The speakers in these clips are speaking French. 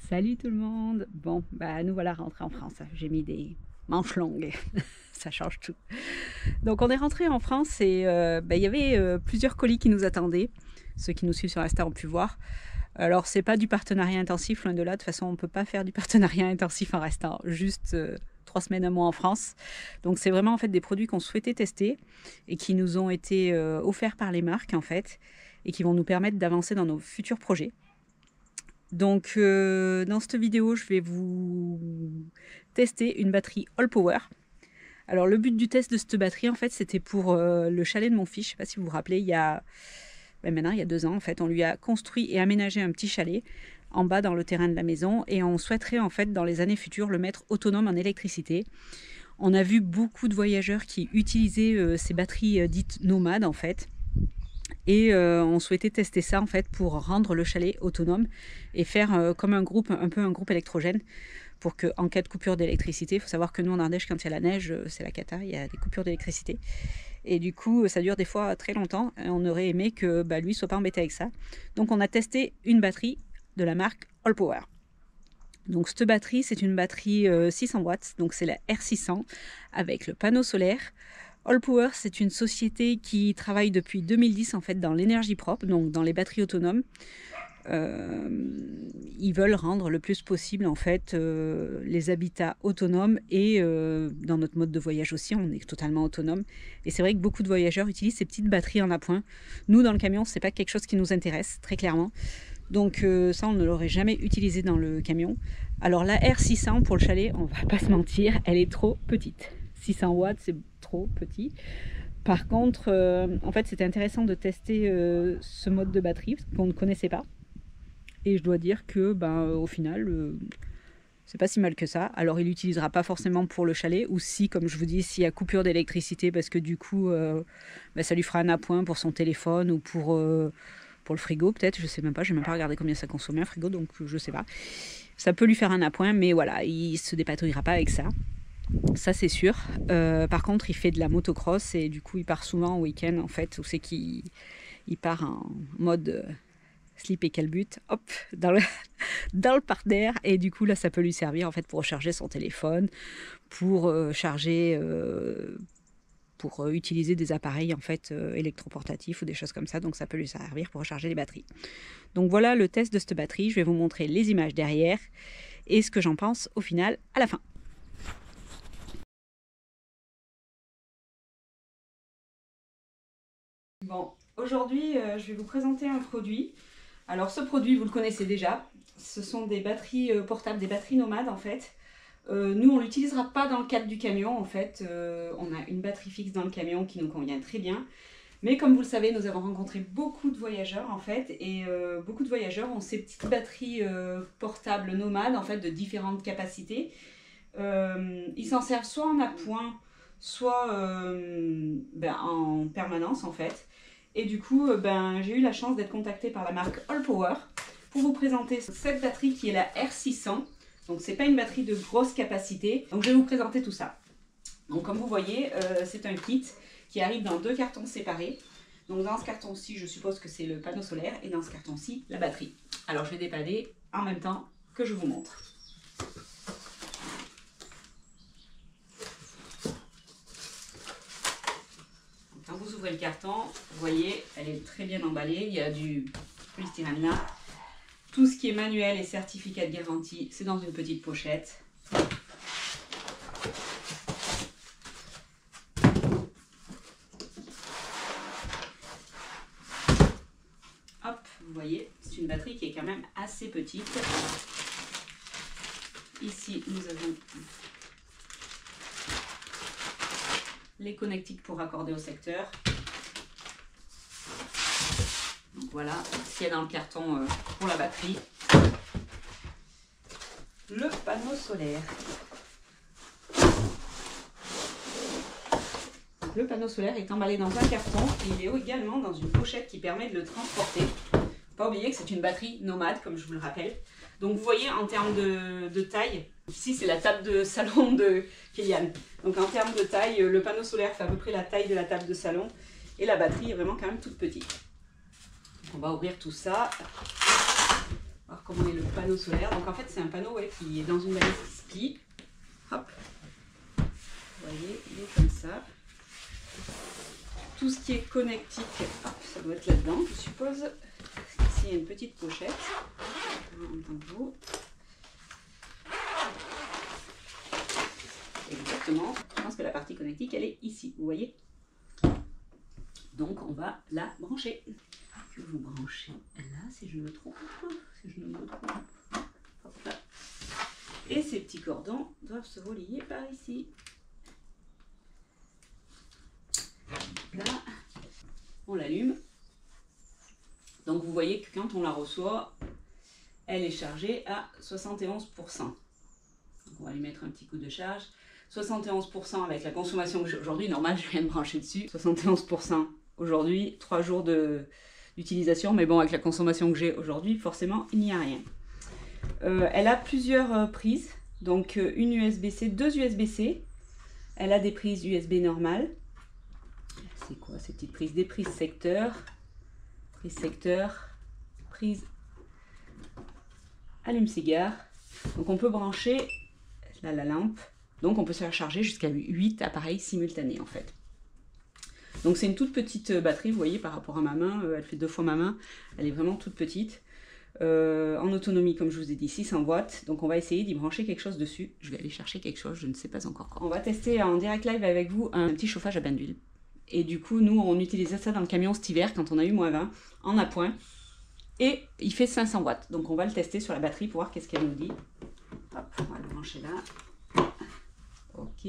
Salut tout le monde. Bon, bah nous voilà rentrés en France. J'ai mis des manches longues, ça change tout. Donc on est rentré en France et il y avait plusieurs colis qui nous attendaient. Ceux qui nous suivent sur Insta ont pu voir. Alors c'est pas du partenariat intensif, loin de là. De toute façon, on peut pas faire du partenariat intensif en restant juste 3 semaines, un mois en France. Donc c'est vraiment en fait des produits qu'on souhaitait tester et qui nous ont été offerts par les marques en fait et qui vont nous permettre d'avancer dans nos futurs projets. Donc dans cette vidéo, je vais vous tester une batterie All Power. Alors le but du test de cette batterie, en fait, c'était pour le chalet de mon fils. Je ne sais pas si vous vous rappelez, maintenant il y a 2 ans, en fait, on lui a construit et aménagé un petit chalet en bas dans le terrain de la maison et on souhaiterait en fait dans les années futures le mettre autonome en électricité. On a vu beaucoup de voyageurs qui utilisaient ces batteries dites nomades en fait. Et on souhaitait tester ça en fait pour rendre le chalet autonome et faire comme un groupe, un peu un groupe électrogène pour qu'en cas de coupure d'électricité, il faut savoir que nous en Ardèche, quand il y a la neige, c'est la cata, il y a des coupures d'électricité. Et du coup, ça dure des fois très longtemps et on aurait aimé que lui soit pas embêté avec ça. Donc on a testé une batterie de la marque All Power. Donc cette batterie, c'est une batterie 600 watts, donc c'est la R600 avec le panneau solaire. All Power, c'est une société qui travaille depuis 2010 en fait dans l'énergie propre, donc dans les batteries autonomes. Ils veulent rendre le plus possible en fait les habitats autonomes et dans notre mode de voyage aussi, on est totalement autonome. Et c'est vrai que beaucoup de voyageurs utilisent ces petites batteries en appoint. Nous, dans le camion, c'est pas quelque chose qui nous intéresse très clairement. Donc ça, on ne l'aurait jamais utilisé dans le camion. Alors la R600 pour le chalet, on va pas se mentir, elle est trop petite. 600 watts, c'est trop petit. Par contre, en fait, c'était intéressant de tester ce mode de batterie qu'on ne connaissait pas. Et je dois dire que, au final, c'est pas si mal que ça. Alors, il l'utilisera pas forcément pour le chalet, ou si, comme je vous dis, s'il y a coupure d'électricité, parce que du coup, ça lui fera un appoint pour son téléphone ou pour le frigo, peut-être. Je sais même pas. J'ai même pas regardé combien ça consommait un frigo, donc je sais pas. Ça peut lui faire un appoint, mais voilà, il se dépatouillera pas avec ça. Ça c'est sûr. Par contre, il fait de la motocross et du coup, il part souvent au week-end en fait, où c'est qu'il part en mode slip et calbut, hop, dans le parterre. Et du coup, là, ça peut lui servir en fait pour recharger son téléphone, pour charger, pour utiliser des appareils en fait électroportatifs ou des choses comme ça. Donc, ça peut lui servir pour recharger les batteries. Donc voilà le test de cette batterie. Je vais vous montrer les images derrière et ce que j'en pense au final à la fin. Bon, aujourd'hui, je vais vous présenter un produit. Alors, ce produit, vous le connaissez déjà. Ce sont des batteries portables, des batteries nomades, en fait. Nous, on ne l'utilisera pas dans le cadre du camion, en fait. On a une batterie fixe dans le camion qui nous convient très bien. Mais comme vous le savez, nous avons rencontré beaucoup de voyageurs, en fait. Et beaucoup de voyageurs ont ces petites batteries portables nomades, en fait, de différentes capacités. Ils s'en servent soit en appoint, soit en permanence, en fait. Et du coup, j'ai eu la chance d'être contactée par la marque All Power pour vous présenter cette batterie qui est la R600. Donc, c'est pas une batterie de grosse capacité. Donc, je vais vous présenter tout ça. Donc, comme vous voyez, c'est un kit qui arrive dans 2 cartons séparés. Donc, dans ce carton-ci, je suppose que c'est le panneau solaire et dans ce carton-ci, la batterie. Alors, je vais déballer en même temps que je vous montre. Quand vous ouvrez le carton, vous voyez, elle est très bien emballée. Il y a du polystyrène là. Tout ce qui est manuel et certificat de garantie, c'est dans une petite pochette. Hop, vous voyez, c'est une batterie qui est quand même assez petite. Ici, nous avons les connectiques pour raccorder au secteur. Donc voilà ce qu'il y a dans le carton pour la batterie. Le panneau solaire. Le panneau solaire est emballé dans un carton et il est également dans une pochette qui permet de le transporter. Pas oublier que c'est une batterie nomade, comme je vous le rappelle. Donc vous voyez en termes de taille, ici c'est la table de salon de Kéliane. Donc en termes de taille, le panneau solaire fait à peu près la taille de la table de salon et la batterie est vraiment quand même toute petite. On va ouvrir tout ça. voir comment est le panneau solaire. Donc en fait c'est un panneau qui est dans une balise qui se plie. Hop. Vous voyez, il est comme ça. Tout ce qui est connectique, hop, ça doit être là-dedans, je suppose. Ici il y a une petite pochette. Entendez-vous. Exactement. Je pense que la partie connectique elle est ici, vous voyez. Donc on va la brancher. Que vous branchez là, si je me trompe. Si je ne me trompe. Hop là. Et ces petits cordons doivent se relier par ici. Là, on l'allume. Donc vous voyez que quand on la reçoit, elle est chargée à 71%. Donc on va lui mettre un petit coup de charge. 71% avec la consommation que j'ai aujourd'hui, normal, je viens de brancher dessus. 71% aujourd'hui, 3 jours d'utilisation, mais bon, avec la consommation que j'ai aujourd'hui, forcément, il n'y a rien. Elle a plusieurs prises, donc une USB-C, 2 USB-C. Elle a des prises USB normales. C'est quoi ces petites prises? Des prises secteur, prise allume-cigare. Donc on peut brancher là la lampe. Donc on peut se faire charger jusqu'à 8 appareils simultanés en fait. Donc c'est une toute petite batterie, vous voyez, par rapport à ma main, elle fait 2 fois ma main, elle est vraiment toute petite. En autonomie, comme je vous ai dit, 600 watts. Donc on va essayer d'y brancher quelque chose dessus. Je vais aller chercher quelque chose, je ne sais pas encore quoi. On va tester en direct live avec vous un petit chauffage à bain d'huile. Et du coup, nous, on utilisait ça dans le camion cet hiver, quand on a eu -20, en appoint. Et il fait 500 watts. Donc on va le tester sur la batterie pour voir qu'est-ce qu'elle nous dit. Hop, on va le brancher là. Ok.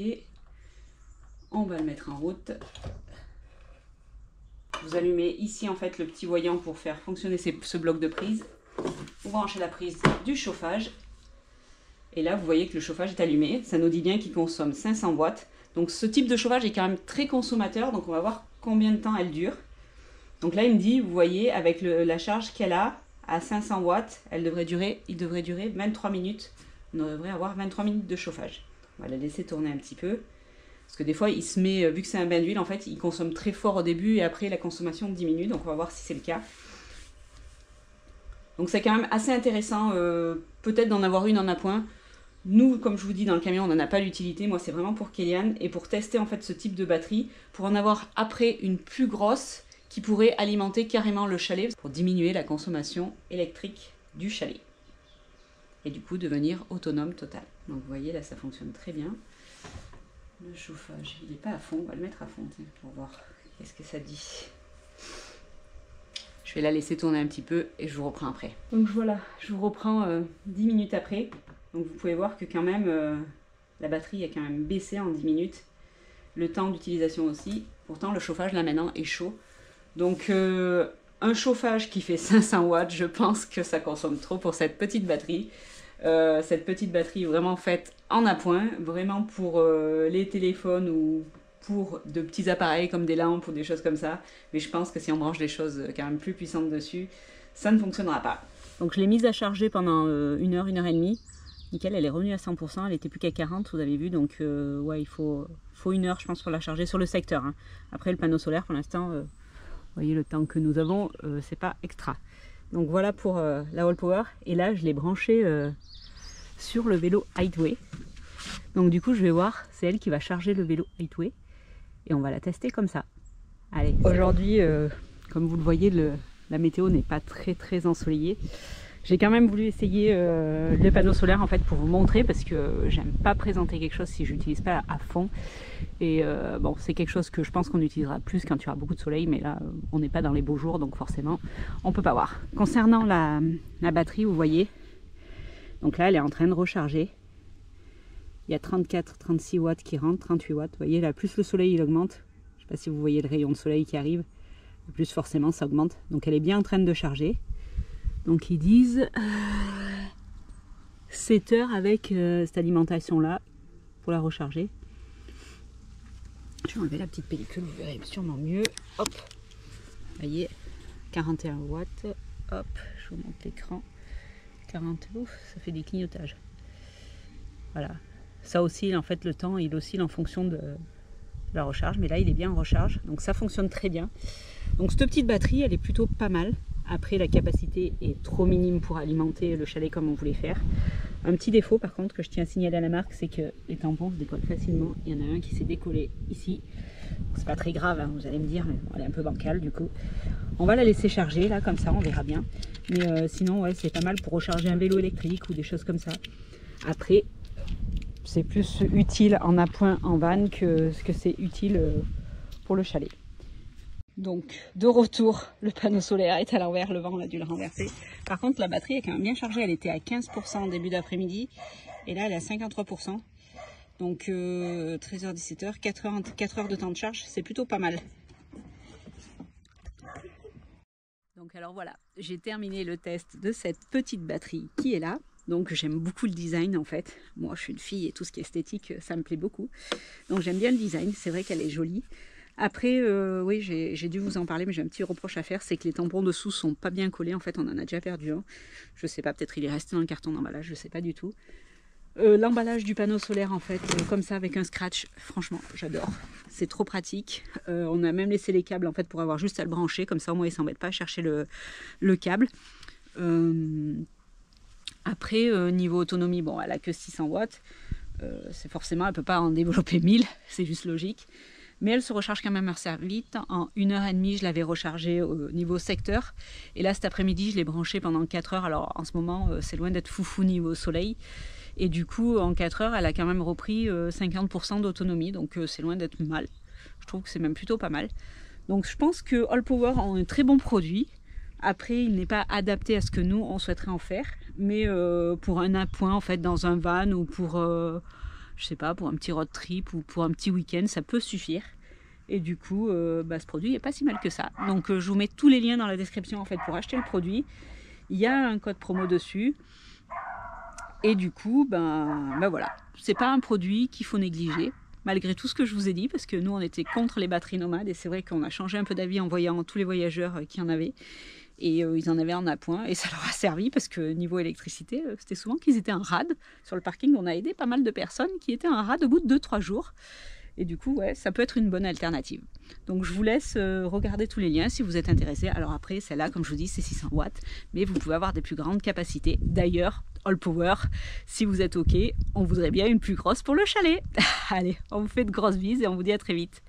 On va le mettre en route. Vous allumez ici en fait le petit voyant pour faire fonctionner ce bloc de prise. Vous branchez la prise du chauffage. Et là, vous voyez que le chauffage est allumé. Ça nous dit bien qu'il consomme 500 watts. Donc ce type de chauffage est quand même très consommateur. Donc on va voir combien de temps elle dure. Donc là, il me dit, vous voyez, avec la charge qu'elle a, à 500 watts, il devrait durer 23 minutes. On devrait avoir 23 minutes de chauffage. On va la laisser tourner un petit peu. Parce que des fois, il se met, vu que c'est un bain d'huile, en fait, il consomme très fort au début et après, la consommation diminue. Donc on va voir si c'est le cas. Donc c'est quand même assez intéressant, peut-être d'en avoir une en appoint. Nous, comme je vous dis, dans le camion, on n'en a pas l'utilité. Moi, c'est vraiment pour Kéliane et pour tester en fait ce type de batterie, pour en avoir après une plus grosse qui pourrait alimenter carrément le chalet pour diminuer la consommation électrique du chalet. Et du coup, devenir autonome total. Donc vous voyez, là, ça fonctionne très bien. Le chauffage, il n'est pas à fond. On va le mettre à fond pour voir qu'est-ce que ça dit. Je vais la laisser tourner un petit peu et je vous reprends après. Donc voilà, je vous reprends 10 minutes après. Donc vous pouvez voir que quand même, la batterie a quand même baissé en 10 minutes. Le temps d'utilisation aussi. Pourtant, le chauffage là maintenant est chaud. Donc un chauffage qui fait 500 watts, je pense que ça consomme trop pour cette petite batterie. Cette petite batterie vraiment faite en appoint, vraiment pour les téléphones ou pour de petits appareils comme des lampes ou des choses comme ça. Mais je pense que si on branche des choses quand même plus puissantes dessus, ça ne fonctionnera pas. Donc je l'ai mise à charger pendant 1 heure, 1 heure et demie. Nickel, elle est revenue à 100%, elle était plus qu'à 40, vous avez vu. Donc ouais, il faut 1 heure je pense pour la charger sur le secteur. Hein. Après le panneau solaire pour l'instant, vous voyez le temps que nous avons, c'est pas extra. Donc voilà pour la All Power. Et là je l'ai branchée sur le vélo Highway. Donc du coup je vais voir, c'est elle qui va charger le vélo Highway. Et on va la tester comme ça. Allez, aujourd'hui, comme vous le voyez, la météo n'est pas très ensoleillée. J'ai quand même voulu essayer le panneau solaire en fait pour vous montrer parce que j'aime pas présenter quelque chose si je n'utilise pas à fond. Et bon, c'est quelque chose que je pense qu'on utilisera plus quand il y aura beaucoup de soleil, mais là on n'est pas dans les beaux jours donc forcément on peut pas voir. Concernant la batterie, vous voyez, donc là elle est en train de recharger. Il y a 34-36 watts qui rentrent, 38 watts. Vous voyez là, plus le soleil il augmente. Je ne sais pas si vous voyez le rayon de soleil qui arrive. Plus forcément ça augmente. Donc elle est bien en train de charger. Donc ils disent 7 heures avec cette alimentation là pour la recharger. Je vais enlever la petite pellicule, vous verrez sûrement mieux. Hop, vous voyez, 41 watts. Hop, je vous montre l'écran. 40, ouf, ça fait des clignotages. Voilà. Ça oscille en fait, le temps il oscille en fonction de la recharge, mais là il est bien en recharge, donc ça fonctionne très bien. Donc cette petite batterie elle est plutôt pas mal Après, la capacité est trop minime pour alimenter le chalet comme on voulait faire. Un petit défaut par contre que je tiens à signaler à la marque, c'est que les tampons se décollent facilement. Il y en a un qui s'est décollé ici. C'est pas très grave, hein, vous allez me dire, mais elle est un peu bancale du coup. On va la laisser charger là, comme ça, on verra bien. Mais sinon, ouais, c'est pas mal pour recharger un vélo électrique ou des choses comme ça. Après, c'est plus utile en appoint en van que ce que c'est utile pour le chalet. Donc, de retour, le panneau solaire est à l'envers, le vent on a dû le renverser. Par contre, la batterie est quand même bien chargée, elle était à 15% en début d'après-midi, et là elle est à 53%. Donc 13h, 17h, 4 heures de temps de charge, c'est plutôt pas mal. Donc alors voilà, j'ai terminé le test de cette petite batterie qui est là. Donc j'aime beaucoup le design en fait. Moi je suis une fille et tout ce qui est esthétique, ça me plaît beaucoup. Donc j'aime bien le design, c'est vrai qu'elle est jolie. Après, oui, j'ai dû vous en parler, mais j'ai un petit reproche à faire, c'est que les tampons dessous sont pas bien collés. En fait, on en a déjà perdu un. Je sais pas, peut-être il est resté dans le carton d'emballage, je sais pas du tout. L'emballage du panneau solaire, en fait, comme ça, avec un scratch, franchement, j'adore. C'est trop pratique. On a même laissé les câbles, en fait, pour avoir juste à le brancher. Comme ça, au moins, il s'embête pas à chercher le câble. Après, niveau autonomie, bon, elle a que 600 watts. C'est forcément, elle peut pas en développer 1000, c'est juste logique. Mais elle se recharge quand même assez vite. En 1h30, je l'avais rechargée au niveau secteur. Et là, cet après-midi, je l'ai branchée pendant 4 heures. Alors, en ce moment, c'est loin d'être foufou niveau soleil. Et du coup, en 4 heures, elle a quand même repris 50% d'autonomie. Donc, c'est loin d'être mal. Je trouve que c'est même plutôt pas mal. Donc, je pense que All Power a un très bon produit. Après, il n'est pas adapté à ce que nous, on souhaiterait en faire. Mais pour un appoint, en fait, dans un van ou pour... je sais pas, pour un petit road trip ou pour un petit week-end, ça peut suffire. Et du coup, ce produit n'est pas si mal que ça. Donc je vous mets tous les liens dans la description en fait pour acheter le produit. Il y a un code promo dessus. Et du coup, voilà. C'est pas un produit qu'il faut négliger, malgré tout ce que je vous ai dit, parce que nous, on était contre les batteries nomades. Et c'est vrai qu'on a changé un peu d'avis en voyant tous les voyageurs qui en avaient. Et ils en avaient en appoint et ça leur a servi parce que niveau électricité, c'était souvent qu'ils étaient en rade. Sur le parking, on a aidé pas mal de personnes qui étaient en rade au bout de 2-3 jours. Et du coup, ouais, ça peut être une bonne alternative. Donc je vous laisse regarder tous les liens si vous êtes intéressé. Alors après, celle-là, comme je vous dis, c'est 600 watts. Mais vous pouvez avoir des plus grandes capacités. D'ailleurs, All Power, si vous êtes OK, on voudrait bien une plus grosse pour le chalet. Allez, on vous fait de grosses bises et on vous dit à très vite.